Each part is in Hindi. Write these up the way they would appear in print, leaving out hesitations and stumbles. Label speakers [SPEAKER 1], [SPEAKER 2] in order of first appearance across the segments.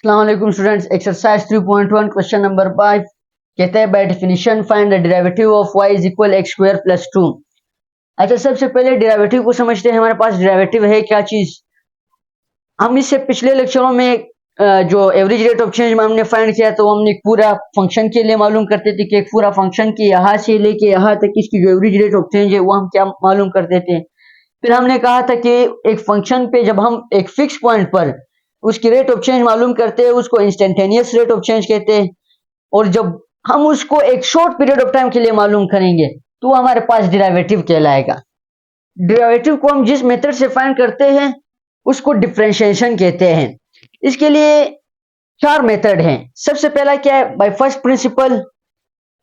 [SPEAKER 1] अस्सलाम वालेकुम स्टूडेंट्स। एक्सरसाइज 3.1 क्वेश्चन नंबर 5 कहते हैं by definition find the derivative of y is equal x square plus 2। अच्छा, सबसे पहले डेरिवेटिव को समझते हैं। हमारे पास डेरिवेटिव है क्या चीज। हम इससे पिछले लेक्चरों में जो एवरेज रेट ऑफ चेंज में हमने फाइंड किया तो हमने एक पूरा फंक्शन के लिए मालूम करते थे कि एक पूरा फंक्शन की यहाँ से लेके यहाँ तक इसकी जो एवरेज रेट ऑफ चेंज है वो हम क्या मालूम करते थे। फिर हमने कहा था कि एक फंक्शन पे जब हम एक फिक्स पॉइंट पर उसकी रेट ऑफ चेंज मालूम करते हैं उसको इंस्टेंटेनियस रेट ऑफ चेंज कहते हैं, और जब हम उसको एक शॉर्ट पीरियड ऑफ टाइम के लिए मालूम करेंगे तो हमारे पास डेरिवेटिव कहलाएगा। डेरिवेटिव को हम जिस मेथड से फाइंड करते हैं उसको डिफरेंशिएशन कहते हैं। इसके लिए चार मेथड हैं। सबसे पहला क्या है, बाय फर्स्ट प्रिंसिपल।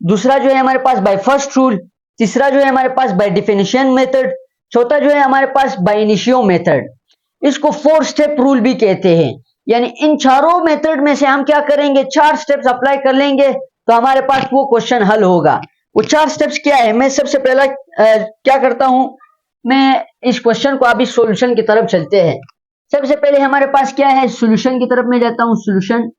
[SPEAKER 1] दूसरा जो है हमारे पास बाय फर्स्ट रूल। तीसरा जो है हमारे पास बाय डिफिनेशन मेथड। चौथा जो है हमारे पास बाय इनिशियो मेथड। इसको 4 स्टेप रूल भी कहते हैं। यानी इन चारों मेथड में से हम क्या करेंगे, 4 स्टेप्स अप्लाई कर लेंगे तो हमारे पास वो क्वेश्चन हल होगा। वो 4 स्टेप्स क्या है, मैं सबसे पहला क्या करता हूं, मैं इस क्वेश्चन को अभी सॉल्यूशन की तरफ चलते हैं। सबसे पहले हमारे पास क्या है, सॉल्यूशन की तरफ मैं जाता हूं। सॉल्यूशन,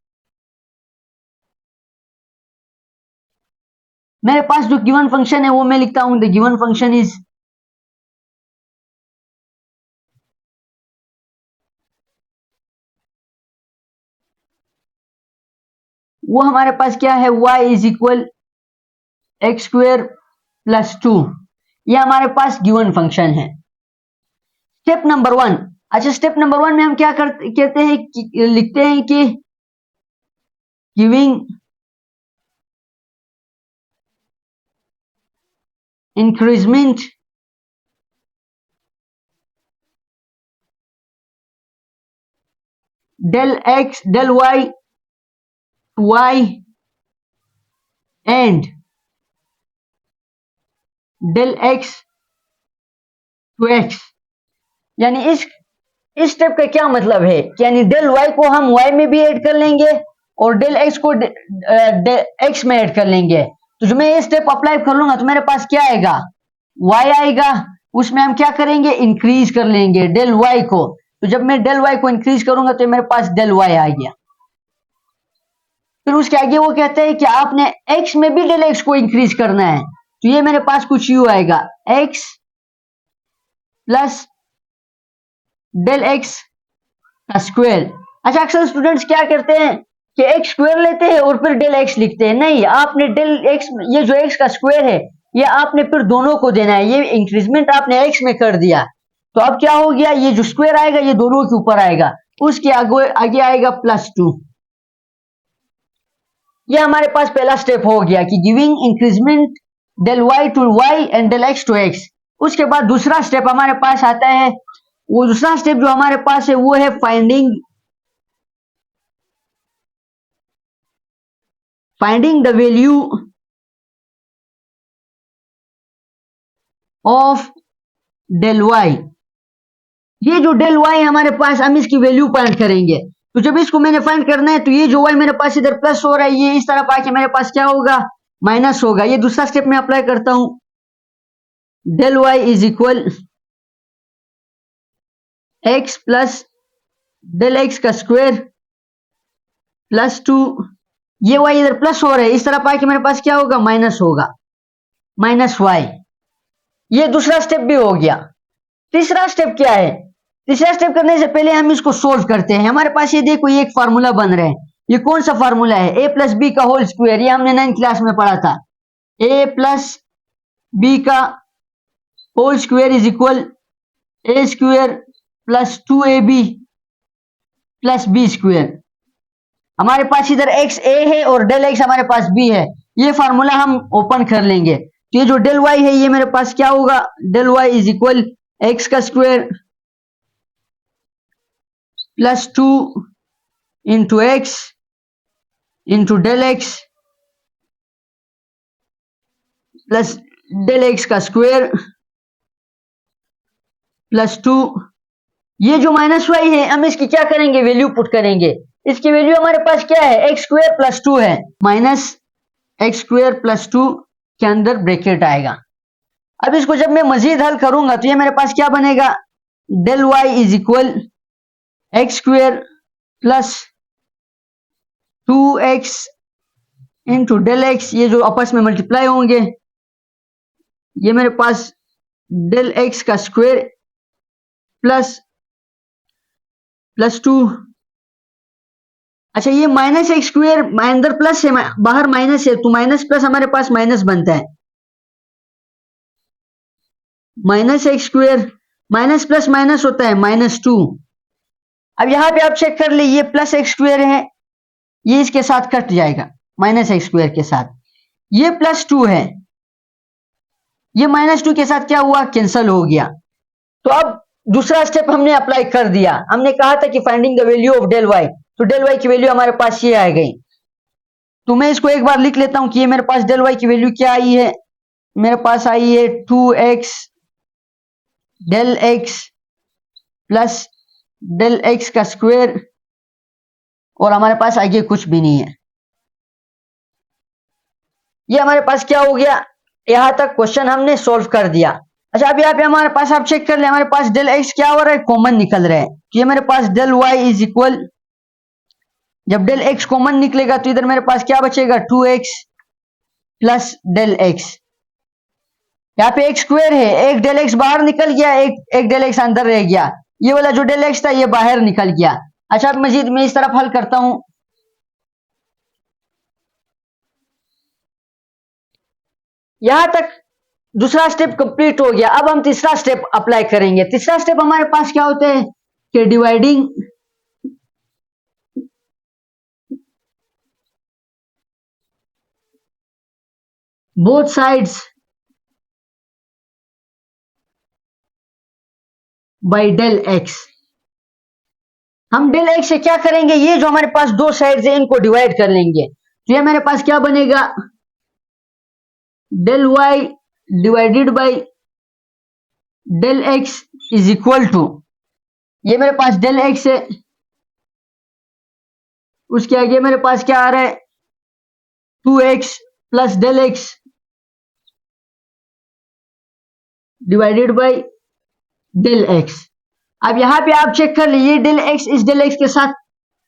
[SPEAKER 1] मेरे पास जो गिवन फंक्शन है वो मैं लिखता हूं, द गिवन फंक्शन इज वो हमारे पास क्या है, y is equal x square plus 2। ये हमारे पास गिवन फंक्शन है। Step number 1। अच्छा, स्टेप नंबर 1 में हम क्या कहते हैं लिखते हैं कि giving increment del x del y and del x to x। यानी इस स्टेप का क्या मतलब है कि यानी डेल y को हम y में भी ऐड कर लेंगे और डेल x को x में ऐड कर लेंगे। तो जो मैं ये स्टेप अप्लाई कर लूंगा तो मेरे पास क्या आएगा, y आएगा। उसमें हम क्या करेंगे, इंक्रीज कर लेंगे डेल y को। तो जब मैं डेल y को इंक्रीज करूंगा तो मेरे पास डेल y आ गया। फिर उसके आगे वो कहते हैं कि आपने x में भी डेल x को इंक्रीज करना है। तो ये मेरे पास कुछ यू आएगा, x प्लस डेल x का स्क्वायर। अच्छा, अक्सर स्टूडेंट्स क्या करते हैं कि x स्क्वायर लेते हैं और फिर डेल x लिखते हैं। नहीं, आपने डेल x, ये जो x का स्क्वायर है ये आपने फिर दोनों को देना है। ये इंक्रीजमेंट आपने x में कर दिया तो अब क्या हो गया, ये जो स्क्वायर आएगा ये दोनों के ऊपर आएगा, उसके आगे आएगा प्लस 2। ये हमारे पास पहला स्टेप हो गया कि giving increment del y to y and del x to x। उसके बाद दूसरा स्टेप हमारे पास आता है। वो दूसरा स्टेप जो हमारे पास है वो है finding the value of del y। ये जो डेल y है हमारे पास, हम इसकी वैल्यू फाइंड करेंगे। तो जब इसको मैंने फाइंड करना है तो ये जो y मेरे पास इधर प्लस हो रहा है ये इस तरफ आके मेरे पास क्या होगा, माइनस होगा। ये दूसरा स्टेप में अप्लाई करता हूं, del y is equal x plus del x का स्क्वायर प्लस 2। ये y इधर प्लस हो रहा है, इस तरफ आके मेरे पास क्या होगा, माइनस होगा, माइनस y। ये दूसरा स्टेप भी हो गया। तीसरा स्टेप क्या है, तीसरा स्टेप करने से पहले हम इसको सोल्व करते हैं। हमारे पास ये देखो ये एक फार्मूला बन रहा है। ये कौन सा फार्मूला है, a प्लस बी का होल स्क्वायर। ये हमने 9th क्लास में पढ़ा था। a प्लस बी का whole square is equal a square plus 2ab plus B square. हमारे पास इधर x a है और डेल x हमारे पास b है। ये फार्मूला हम ओपन कर लेंगे तो ये जो डेल y है ये मेरे पास क्या होगा, del y is equal x का square plus 2 into x into del x plus del x का स्क्वायर प्लस 2। ये जो माइनस वाई है हम इसकी क्या करेंगे, वैल्यू पुट करेंगे। इसकी वैल्यू हमारे पास क्या है, एक्स स्क्वायर प्लस 2 है, माइनस एक्स स्क्वायर प्लस 2 के अंदर ब्रैकेट आएगा। अब इसको जब मैं मजीद हल करूंगा तो ये मेरे पास क्या बनेगा, del y is equal x square plus 2x into del x, ये जो आपस में मल्टीप्लाई होंगे, ये मेरे पास डेल एक्स का स्क्वायर प्लस 2। अच्छा, ये माइनस एक्स स्क्वायर अंदर प्लस है, बाहर माइनस है, तो माइनस प्लस हमारे पास माइनस बनता है, minus x square minus plus minus होता है -2। अब यहां पे आप चेक कर ले, ये प्लस एक्स स्क्वायर है, ये इसके साथ कट जाएगा माइनस एक्स स्क्वायर के साथ, ये +2 है, ये -2 के साथ क्या हुआ, कैंसल हो गया। तो अब दूसरा स्टेप हमने अप्लाई कर दिया, हमने कहा था कि finding the value of del y, तो डेल वाई की वैल्यू हमारे पास ये आ गई। तो मैं इसको एक बार लिख लेता हूं कि ये मेरे पास डेल वाई की वैल्यू क्या आई है, मेरे पास आई है 2x del x plus del x का स्क्वायर, और हमारे पास आगे कुछ भी नहीं है। ये हमारे पास क्या हो गया, यहां तक क्वेश्चन हमने सॉल्व कर दिया। अच्छा, अब यहाँ पे हमारे पास आप चेक कर ले, हमारे पास डेल एक्स क्या हो रहा है, कॉमन निकल रहा है, तो ये मेरे पास डेल वाई इज इक्वल, जब डेल एक्स कॉमन निकलेगा तो इधर मेरे पास क्या बचेगा, 2x प्लस डेल एक्स, यहाँ पे एक्स स्क्वायर है, एक डेल एक्स बाहर निकल गया, एक डेल एक्स अंदर रह गया, ये वाला जो डेल एक्स था ये बाहर निकल गया। अच्छा, अब मजीद मैं इस तरफ हल करता हूं, यहां तक दूसरा स्टेप कंप्लीट हो गया। अब हम तीसरा स्टेप अप्लाई करेंगे। तीसरा स्टेप हमारे पास क्या होता है कि dividing both sides by del x. हम डेल एक्स से क्या करेंगे, ये जो हमारे पास दो साइड्स है इनको डिवाइड कर लेंगे, तो ये मेरे पास क्या बनेगा, del y divided by del x is equal to, ये मेरे पास डेल एक्स है, उसके आगे मेरे पास क्या आ रहा है, 2x plus del x divided by del x. अब यहां पे आप चेक कर लीजिए, डेल एक्स इस डेल एक्स के साथ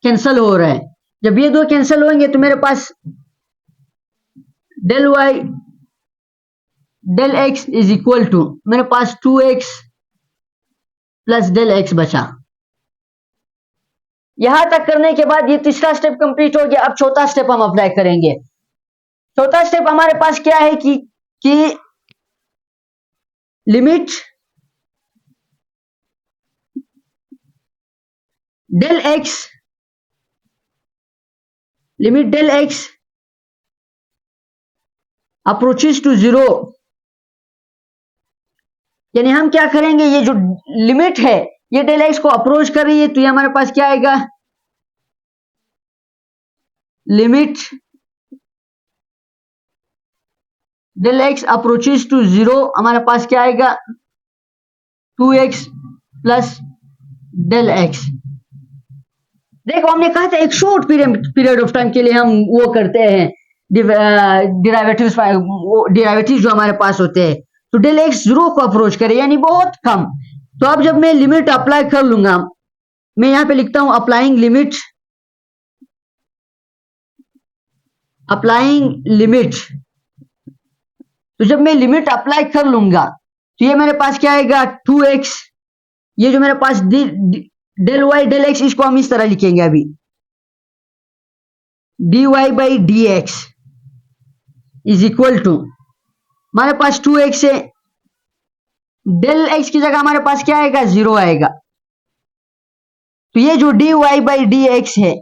[SPEAKER 1] कैंसल हो रहा है, जब ये दो कैंसल होंगे तो मेरे पास del Y del x is equal to, मेरे पास 2x प्लस डेल एक्स बचा। यहां तक करने के बाद ये तीसरा स्टेप कंप्लीट हो गया। अब चौथा स्टेप हम अप्लाई करेंगे। चौथा स्टेप हमारे पास क्या है कि limit del x approaches to 0, यानी हम क्या करेंगे, ये जो लिमिट है ये डेल एक्स को अप्रोच कर रही है, तो ये हमारे पास क्या आएगा, limit del x approaches to 0, हमारे पास क्या आएगा, 2x प्लस डेल एक्स। देखो, हमने कहा था एक शॉर्ट पीरियड ऑफ टाइम के लिए हम वो करते हैं डिराइवेटिव जो हमारे पास होते हैं, तो डेल एक्स 0 को अप्रोच करे, यानी बहुत कम। तो अब जब मैं लिमिट अप्लाई कर लूंगा, मैं यहां पे लिखता हूं अप्लाइंग लिमिट, तो जब मैं लिमिट अप्लाई कर लूंगा तो ये मेरे पास क्या आएगा, 2x, ये जो मेरे पास डेल वाई डेल एक्स, इसको हम इस तरह लिखेंगे अभी, dy by d x is equal to, हमारे पास 2x है, डेल एक्स की जगह हमारे पास क्या आएगा, 0 आएगा, तो ये जो dy बाई डी एक्स है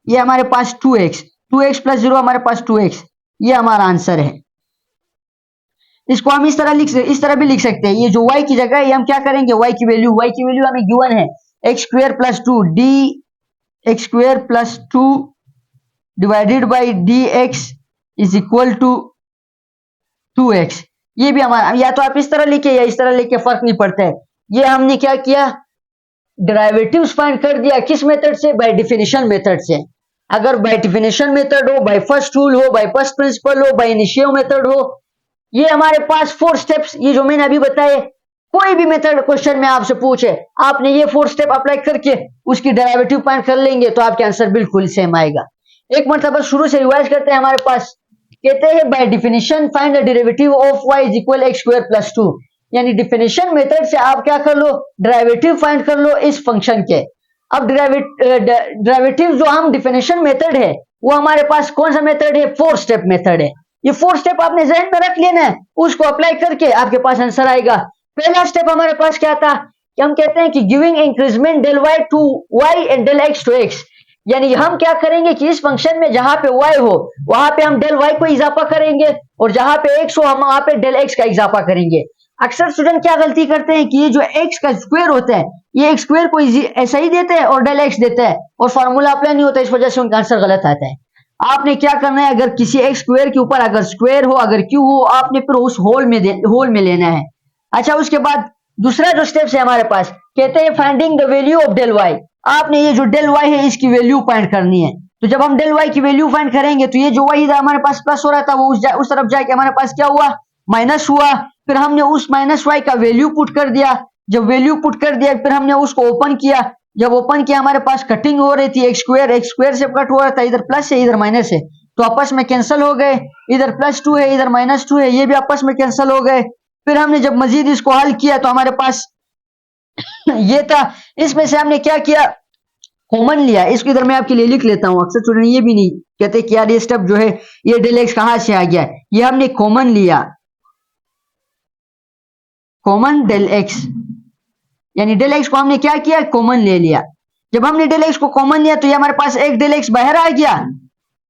[SPEAKER 1] ये हमारे पास 2x प्लस 0, हमारे पास 2x, ये हमारा आंसर है। इसको हम इस तरह भी लिख सकते हैं, ये जो y की जगह है ये हम क्या करेंगे, y की वैल्यू हमें गिवन है x square plus 2 d x square plus 2 divided by d x is equal to 2x। ये भी हमारा, या तो आप इस तरह लिखे या इस तरह लिखे, फर्क नहीं पड़ता है। ये हमने क्या किया, डेरिवेटिव्स फाइंड कर दिया, किस मेथड से, बाय डेफिनेशन मेथड से। अगर बाय डेफिनेशन मेथड हो, बाय फर्स्ट रूल हो, बाय फर्स्ट प्रिंसिपल हो, बाय इनिशियो मेथड हो, ये हमारे पास 4 स्टेप्स, ये जो मैंने अभी बताए, कोई भी मेथड क्वेश्चन में आपसे पूछे, आपने ये 4 स्टेप अप्लाई करके उसकी डेरिवेटिव फाइंड कर लेंगे तो आपके आंसर बिल्कुल सेम आएगा। एक मरतबा शुरू से रिवाइज करते हैं। हमारे पास कहते हैं by definition find the derivative of y is equal x square plus 2, यानी डिफिनेशन मेथड से आप क्या कर लो, डेरिवेटिव फाइंड कर लो इस फंक्शन के। अब डेरिवेटिव जो हम डिफिनेशन मेथड है वो हमारे पास कौन सा मेथड है, 4 स्टेप मेथड है। ये 4 स्टेप आपने जहन में रख लेना है, उसको अप्लाई करके आपके पास आंसर आएगा। पहला स्टेप हमारे पास क्या था कि हम कहते हैं कि giving increment del y to y and del x to x, यानी हम क्या करेंगे कि इस फंक्शन में जहां पे y हो वहां पे हम डेल y को इजाफा करेंगे और जहां पे x हो हम वहां पे डेल x का इजाफा करेंगे। अक्सर स्टूडेंट क्या गलती करते हैं कि ये जो x का स्क्वायर होता है ये x स्क्वायर को ऐसा ही देते हैं और डेल x देता है और फॉर्मूला अप्लाई नहीं होता, इस वजह से उनका आंसर गलत आता है। आपने क्या करना है, अगर किसी x स्क्वायर के ऊपर अगर स्क्वायर हो अगर क्यू हो आपने फिर उस होल में लेना है। अच्छा, उसके बाद दूसरा जो स्टेप है हमारे पास कहते हैं finding the value of del y। आपने ये जो डेल y है इसकी वैल्यू फाइंड करनी है। तो जब हम डेल y की वैल्यू फाइंड करेंगे तो ये जो y इधर हमारे पास प्लस हो रहा था वो उस तरफ जाके हमारे पास क्या हुआ, माइनस हुआ। फिर हमने उस माइनस y का वैल्यू पुट कर दिया। जब वैल्यू पुट कर दिया फिर हमने उसको ओपन किया। जब ओपन किया हमारे पास कटिंग हो रही थी, एक्स स्क्वायर से कट हो रहा था, इधर प्लस है इधर माइनस है तो आपस में कैंसिल हो गए। इधर +2 है इधर -2 है, ये भी आपस में कैंसिल हो गए। फिर हमने जब मजीद इसको हल किया तो हमारे पास ये था, इसमें से हमने क्या किया, कॉमन लिया। इसको इधर मैं आपके लिए लिख लेता हूं। अक्सर स्टूडेंट ये भी नहीं कहते कि यार ये स्टेप जो है ये डेल एक्स कहां से आ गया, ये हमने कॉमन लिया, कॉमन डेल एक्स, यानी डेल एक्स को हमने क्या किया, कॉमन ले लिया। जब हमने डेल एक्स को कॉमन लिया तो ये हमारे पास एक डेल एक्स बाहर आ गया,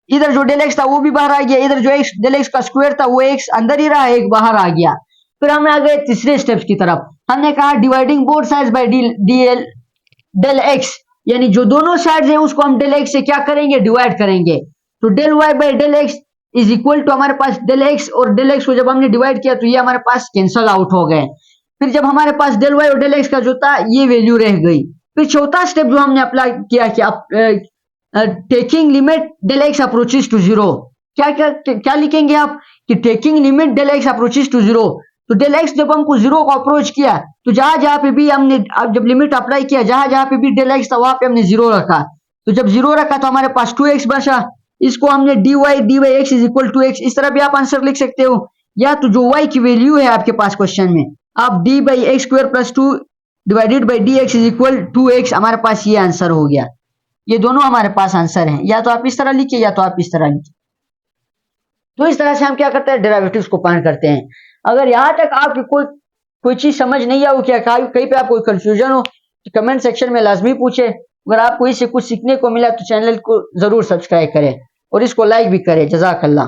[SPEAKER 1] इधर जो डेल एक्स था वो भी बाहर आ गया, इधर जो एक्स डेल एक्स का स्क्वायर था वो एक्स अंदर ही रहा, एक बाहर आ गया। फिर हम आ गए तीसरे स्टेप्स की तरफ। हमने कहा dividing both sides by del x, यानी जो दोनों साइड्स है उसको हम डेल एक्स से क्या करेंगे, डिवाइड करेंगे। तो del y by del x is equal to हमारे पास डेल एक्स, और डेल एक्स को जब हमने डिवाइड किया तो ये हमारे पास कैंसल आउट हो गए। फिर जब हमारे पास डेल वाई और डेल एक्स का जो था ये वैल्यू रह गई। फिर चौथा स्टेप जो हमने अप्लाई किया कि आप taking limit del x approaches to zero, क्या क्या क्या लिखेंगे आप कि taking limit del x approaches to zero. तो डेल एक्स जब हमको जीरो को अप्रोच किया तो जहां जहां पे भी हमने जब लिमिट अप्लाई किया जहां जहां पे भी डेल एक्स था वहां पे हमने जीरो रखा। तो जब जीरो रखा तो हमारे पास 2x बचा। इसको हमने dy x is equal to x, इस तरह भी आप आंसर लिख सकते हो। या तो जो y की वैल्यू है आपके पास क्वेश्चन में आप d by x square plus 2 divided by d x is equal 2x, हमारे पास ये आंसर हो गया। ये दोनों हमारे पास आंसर हैं, या तो आप इस तरह लिखिए या तो आप इस तरह लिखिए। तो इस तरह से हम क्या करते हैं, डेरिवेटिव्स को फाइंड करते हैं। अगर यहां तक आपकी कोई चीज समझ नहीं आई हो, क्या कहीं पे आपको कंफ्यूजन हो तो कमेंट सेक्शन में लाजमी पूछे। अगर आपको इससे कुछ सीखने को मिला तो चैनल को जरूर सब्सक्राइब करें और इसको लाइक भी करें। जज़ाकल्लाह।